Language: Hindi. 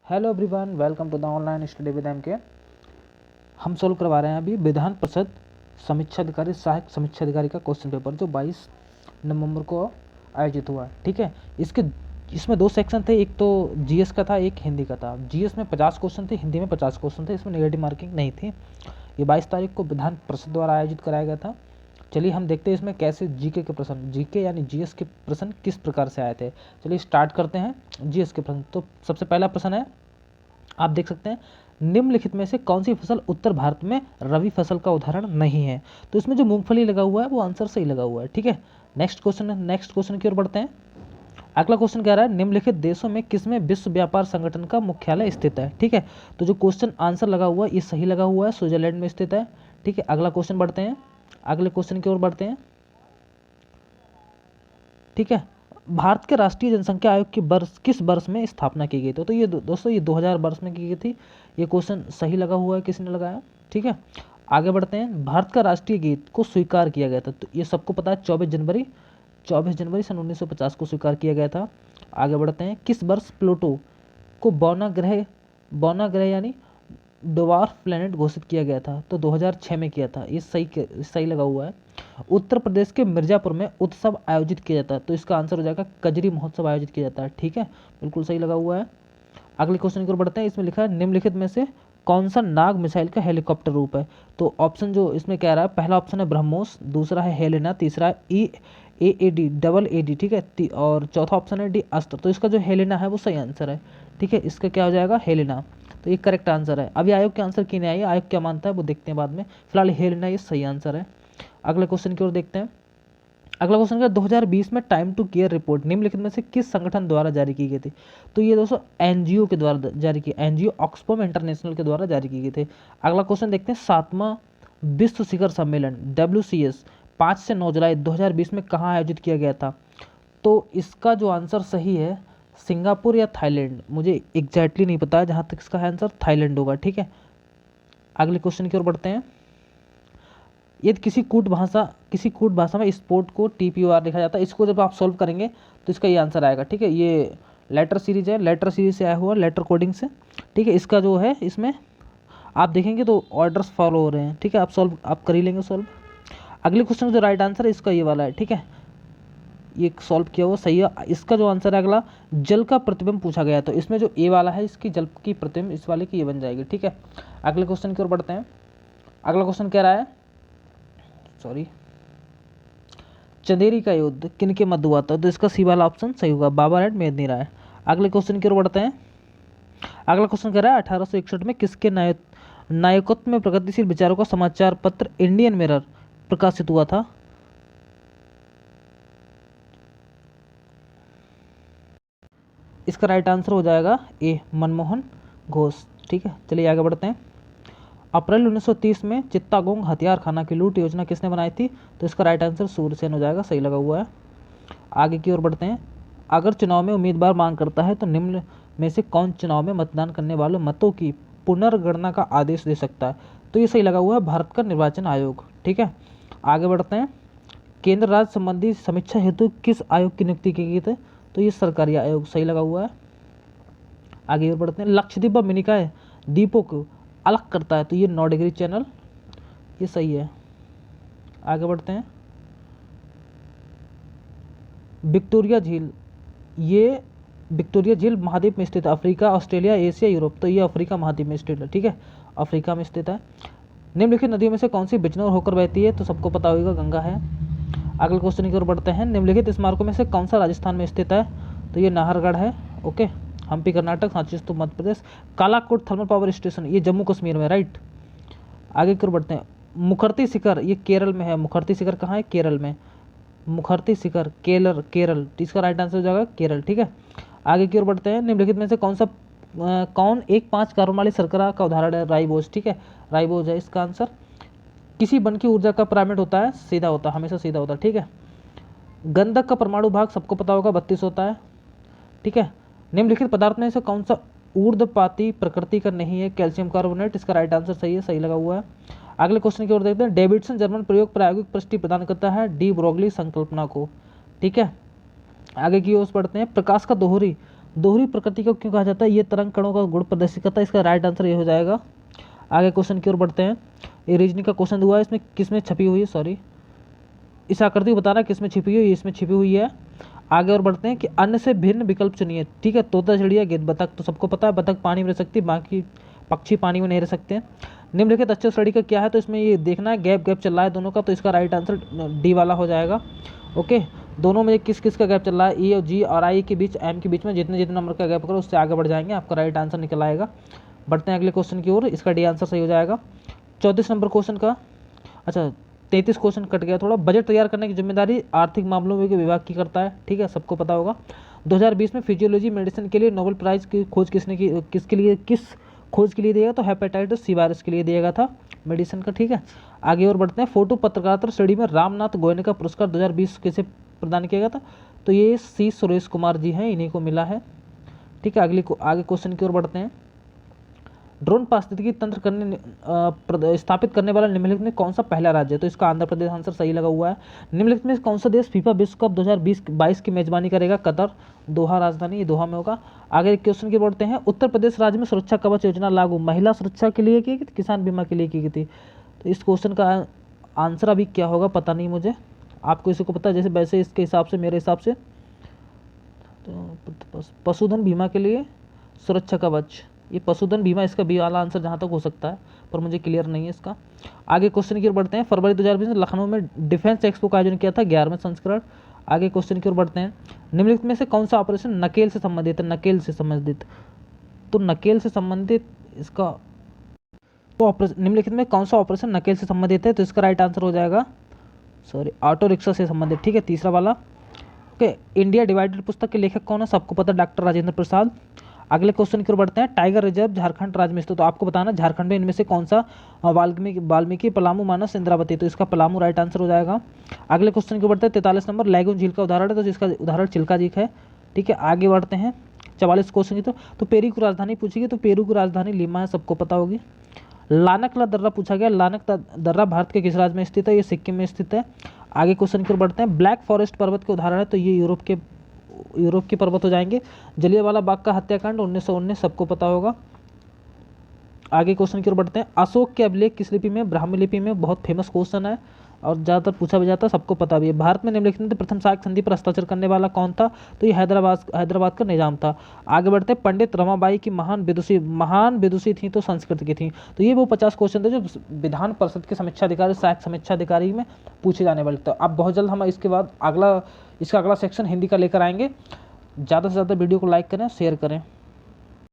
Hello everyone, welcome to the online study with M K. हम सोल्व करवा रहे हैं अभी विधान परिषद समीक्षा अधिकारी सहायक समीक्षा अधिकारी का क्वेश्चन पेपर जो 22 नवंबर को आयोजित हुआ है। ठीक है, इसमें दो सेक्शन थे, एक तो जीएस का था, एक हिंदी का था। जीएस में 50 क्वेश्चन थे, हिंदी में 50 क्वेश्चन थे, इसमें नेगेटिव मार्किंग नहीं थी। ये 22 तारीख को विधान परिषद द्वारा आयोजित कराया गया था। चलिए हम देखते हैं इसमें कैसे जीके के प्रश्न, जीके यानी जीएस के प्रश्न किस प्रकार से आए थे। चलिए स्टार्ट करते हैं जीएस के प्रश्न। तो सबसे पहला प्रश्न है, आप देख सकते हैं, निम्नलिखित में से कौन सी फसल उत्तर भारत में रबी फसल का उदाहरण नहीं है। तो इसमें जो मूंगफली लगा हुआ है वो आंसर सही लगा हुआ है। ठीक है, नेक्स्ट क्वेश्चन की ओर बढ़ते हैं। अगला क्वेश्चन कह रहा है, निम्नलिखित देशों में किसमें विश्व व्यापार संगठन का मुख्यालय स्थित है। ठीक है, तो जो क्वेश्चन आंसर लगा हुआ है ये सही लगा हुआ है, स्विट्जरलैंड में स्थित है। ठीक है, अगला क्वेश्चन बढ़ते हैं, अगले क्वेश्चन की ओर बढ़ते हैं। ठीक है, भारत के राष्ट्रीय जनसंख्या आयोग की किस वर्ष में स्थापना की गई थी। तो ये दोस्तों ये 2000 वर्ष में की गई थी। ये क्वेश्चन सही लगा हुआ है, किसने लगाया। ठीक है, आगे बढ़ते हैं। भारत का राष्ट्रीय गीत को स्वीकार किया गया था, तो ये सबको पता है, 24 जनवरी सन 1950 को स्वीकार किया गया था। आगे बढ़ते हैं, किस वर्ष प्लूटो को बौना ग्रह यानी डवार्फ प्लैनेट घोषित किया गया था। तो 2006 में किया था। ये सही लगा हुआ है। उत्तर प्रदेश के मिर्जापुर में उत्सव आयोजित किया जाता है, तो इसका आंसर हो जाएगा कजरी महोत्सव आयोजित किया जाता है। ठीक है, बिल्कुल सही लगा हुआ है। अगले क्वेश्चन की ओर बढ़ते हैं। इसमें लिखा है, निम्नलिखित में से कौन सा नाग मिसाइल का हेलीकॉप्टर रूप है। तो ऑप्शन जो इसमें कह रहा है, पहला ऑप्शन है ब्रह्मोस, दूसरा है हेलेना, तीसरा है AAD ठीक है, और चौथा ऑप्शन है डी अस्त्र। तो इसका जो हेलेना है वो सही आंसर है। ठीक है, इसका क्या हो जाएगा, हेलेना। तो ये करेक्ट आंसर है। अभी आयोग के आंसर की नहीं आई, आयोग क्या मानता है वो देखते हैं बाद में। फिलहाल हेलेना ये सही आंसर है। अगले क्वेश्चन की ओर देखते हैं। अगला क्वेश्चन का 2020 में टाइम टू केयर रिपोर्ट निम्नलिखित में से किस संगठन द्वारा जारी की गई थी। तो ये दोस्तों एनजीओ के द्वारा जारी की, एनजीओ ऑक्सफैम इंटरनेशनल के द्वारा जारी की गई थी। अगला क्वेश्चन देखते हैं, 7वां विश्व शिखर सम्मेलन WCS 5 से 9 जुलाई 2020 में कहाँ आयोजित किया गया था। तो इसका जो आंसर सही है, सिंगापुर या थाईलैंड, मुझे एग्जैक्टली नहीं पता है, जहाँ तक इसका आंसर थाईलैंड होगा। ठीक है, अगले क्वेश्चन की ओर बढ़ते हैं। यदि किसी कूट भाषा में स्पोर्ट को TPOR लिखा जाता है, इसको जब आप सॉल्व करेंगे तो इसका ये आंसर आएगा। ठीक है, ये लेटर सीरीज है, लेटर सीरीज से आया हुआ, लेटर कोडिंग से। ठीक है, इसका जो है इसमें आप देखेंगे तो ऑर्डर्स फॉलो हो रहे हैं। ठीक है, आप कर ही लेंगे सॉल्व। अगले क्वेश्चन का जो राइट आंसर है इसका ये वाला है। ठीक है, ये सॉल्व किया हुआ सही है। इसका जो आंसर है अगला, जल का प्रतिबिंब पूछा गया, तो इसमें जो ए वाला है इसकी जल की प्रतिबिंब, इस वाले की ये बन जाएगी। ठीक है, अगले क्वेश्चन की ओर बढ़ते हैं। अगला क्वेश्चन कह रहा है, चंदेरी का युद्ध किनके मध्य हुआ था। तो इसका सी वाला ऑप्शन सही होगा, बाबर एंड मेदिनी राय। अगले क्वेश्चन की ओर बढ़ते हैं। अगला क्वेश्चन कह रहा है, 1861 में किसके नायकत्व में प्रगतिशील विचारों का समाचार पत्र इंडियन मिरर प्रकाशित हुआ था। इसका राइट आंसर हो जाएगा ए, मनमोहन घोष। ठीक है, चलिए आगे बढ़ते हैं। अप्रैल 1930 में चित्तागोंग हथियार खाना की लूट योजना किसने बनाई थी। तो इसका राइट आंसर सूर्यसेन हो जाएगा, सही लगा हुआ है। आगे की ओर बढ़ते हैं। अगर चुनाव में उम्मीदवार मांग करता है तो निम्न में से कौन चुनाव में मतदान करने वालों मतों की पुनर्गणना का आदेश दे सकता है। तो ये सही लगा हुआ है, भारत का निर्वाचन आयोग। ठीक है, आगे बढ़ते हैं। केंद्र राज्य संबंधी समीक्षा हेतु किस आयोग की नियुक्ति की गई थी। तो ये सरकारी आयोग, सही लगा हुआ है। आगे और बढ़ते हैं। लक्षद्वीप व मिनिकॉय द्वीपों को अलग करता है, तो ये 9 डिग्री चैनल, ये सही है। आगे बढ़ते हैं। विक्टोरिया झील, ये विक्टोरिया झील महाद्वीप में स्थित है, अफ्रीका, ऑस्ट्रेलिया, एशिया, यूरोप। तो ये अफ्रीका महाद्वीप में स्थित है। ठीक है, अफ्रीका में स्थित है। निम्नलिखित नदियों में से कौन सी बिजनौर होकर बहती है। तो सबको पता होगा, गंगा है। अगले क्वेश्चन की ओर बढ़ते हैं। निम्नलिखित स्मारकों में से कौन सा राजस्थान में स्थित है। तो ये नाहरगढ़ है। ओके, हम्पी कर्नाटक, सांची स्तूप Madhya Pradesh, Kalakot thermal power station ये जम्मू कश्मीर में, राइट। आगे की ओर बढ़ते हैं। मुखर्ती शिखर ये केरल में है। मुखर्ती शिखर कहाँ है, केरल में। मुखर्ती शिखर केरल, इसका राइट आंसर हो जाएगा केरल। ठीक है, आगे की ओर बढ़ते हैं। निम्नलिखित में से कौन एक 5 कार्बन वाली शर्करा का उदाहरण है। राइबोज। ठीक है, राइबोज है इसका आंसर। किसी बन की ऊर्जा का पैरामीटर होता है, सीधा होता है, हमेशा सीधा होता है। ठीक है, गंधक का परमाणु भाग सबको पता होगा 32 होता है। ठीक है, निम्नलिखित पदार्थ में से कौन सा ऊर्ध्वपाती प्रकृति का नहीं है। कैल्शियम कार्बोनेट, इसका राइट आंसर सही है, सही लगा हुआ है। अगले क्वेश्चन की ओर देखते हैं। डेविडसन जर्मन प्रयोग प्रायोगिक पुष्टि प्रदान करता है डी ब्रोगली संकल्पना को। ठीक है, आगे की ओर बढ़ते हैं। प्रकाश का दोहरी दोहरी प्रकृति को क्यों कहा जाता है? ये तरंग कणों का गुण प्रदर्शित करता है। इसका राइट आंसर ये हो जाएगा। आगे क्वेश्चन की ओर बढ़ते हैं। ये रीजनिंग का क्वेश्चन हुआ है, इसमें किसमें छपी हुई है, सॉरी इस आकृति को बताना किसमें छिपी हुई है, इसमें छिपी हुई है। आगे और बढ़ते हैं कि अन्य से भिन्न विकल्प चुनिए। ठीक है, तोता, चिड़िया, गिद्ध, बतख तो सबको पता है, बतख पानी में रह सकती है, बाकी पक्षी पानी में नहीं रह सकते हैं। निम्नलिखित अक्षर श्रेणी का क्या है? तो इसमें ये देखना है, गैप गैप चल रहा है दोनों का, तो इसका राइट आंसर डी वाला हो जाएगा। ओके, दोनों में किस किस का गैप चल रहा है? ई और जी और आई के बीच, एम के बीच में जितने जितने नंबर का गैप करो उससे आगे बढ़ जाएंगे, आपका राइट आंसर निकल आएगा। बढ़ते हैं अगले क्वेश्चन की ओर, इसका डी आंसर सही हो जाएगा। 34 नंबर क्वेश्चन का, अच्छा 33 क्वेश्चन कट गया थोड़ा। बजट तैयार करने की जिम्मेदारी आर्थिक मामलों में विभाग की करता है। ठीक है, सबको पता होगा। 2020 में फिजियोलॉजी मेडिसिन के लिए नोबेल प्राइज की खोज किसने की, किस खोज के लिए दिया? तो हेपेटाइटिस सी वायरस के लिए दिया गया था मेडिसिन का। ठीक है, आगे और बढ़ते हैं। फोटो पत्रकारिता श्रेणी में रामनाथ गोयने का पुरस्कार 2020 किसे प्रदान किया गया था? तो ये सी सुरेश कुमार जी हैं, इन्हीं को मिला है। ठीक है, आगे क्वेश्चन की ओर बढ़ते हैं। ड्रोन पारिस्थितिकी तंत्र स्थापित करने वाला निम्नलिखित में कौन सा पहला राज्य है? तो इसका आंध्र प्रदेश आंसर सही लगा हुआ है। निम्नलिखित में कौन सा देश फीफा विश्व कप 2022 की मेजबानी करेगा? कतर, दोहा राजधानी, ये दोहा में होगा। आगे क्वेश्चन की बढ़ते हैं। उत्तर प्रदेश राज्य में सुरक्षा कवच योजना लागू महिला सुरक्षा के लिए की गई, किसान बीमा के लिए की गई थी? तो इस क्वेश्चन का आंसर अभी क्या होगा पता नहीं मुझे, आपको इसी को पता है जैसे वैसे इसके हिसाब से, मेरे हिसाब से तो पशुधन बीमा के लिए सुरक्षा कवच, ये पशुधन बीमा इसका बी वाला आंसर जहाँ तक हो सकता है, पर मुझे क्लियर नहीं है इसका। आगे क्वेश्चन की ओर बढ़ते हैं। फरवरी 2020 में लखनऊ में डिफेंस एक्सपो का आयोजन किया था, 11वें संस्करण। आगे क्वेश्चन की ओर बढ़ते हैं। निम्नलिखित में से कौन सा ऑपरेशन नकेल से संबंधित है? नकेल से संबंधित, तो नकेल से संबंधित इसका, तो निम्नलिखित में कौन सा ऑपरेशन नकेल से संबंधित है? तो इसका राइट आंसर हो जाएगा, सॉरी ऑटो रिक्शा से संबंधित। ठीक है, तीसरा वाला। ओके, इंडिया डिवाइडेड पुस्तक के लेखक कौन है? सबको पता, डॉक्टर राजेंद्र प्रसाद। अगले क्वेश्चन की ओर बढ़ते हैं। टाइगर रिजर्व झारखंड राज्य में स्थित, तो आपको बताना झारखंड में इनमें से कौन सा? वाल्मीकि, पलामू, मानस, इंद्रावती, तो इसका पलामू राइट आंसर हो जाएगा। अगले क्वेश्चन की ओर बढ़ते हैं। 43 नंबर लैगून झील का उदाहरण है, तो जिसका उदाहरण चिल्का झील है। ठीक है, आगे बढ़ते हैं 44 क्वेश्चन की। तो पेरू की राजधानी पूछेगी, तो पेरू की राजधानी लीमा है, सबको पता होगी। लानकला दर्रा पूछा गया, लानक दर्रा भारत के किस राज्य में स्थित है? ये सिक्किम में स्थित है। आगे क्वेश्चन की ओर बढ़ते हैं। ब्लैक फॉरेस्ट पर्वत के उदाहरण है, तो ये यूरोप के पर्वत हो जाएंगे। जलियांवाला बाग का हत्याकांड 1919, सबको पता होगा। आगे क्वेश्चन की ओर बढ़ते हैं। अशोक के अभिलेख किस लिपि में? ब्राह्मी लिपि में, बहुत फेमस क्वेश्चन है और ज़्यादातर पूछा भी जाता है, सबको पता भी है। भारत में निम्नलिखित में प्रथम साख संधि पर हस्ताक्षर करने वाला कौन था? तो ये हैदराबाद का निजाम था। आगे बढ़ते हैं। पंडित रमाबाई की महान विदुषी थी, तो संस्कृत की थी। तो ये वो 50 क्वेश्चन थे जो विधान परिषद के समीक्षा अधिकारी, सहायक समीक्षा अधिकारी में पूछे जाने वाले थे। अब बहुत जल्द हम इसके बाद इसका अगला सेक्शन हिंदी का लेकर आएंगे। ज़्यादा से ज़्यादा वीडियो को लाइक करें, शेयर करें।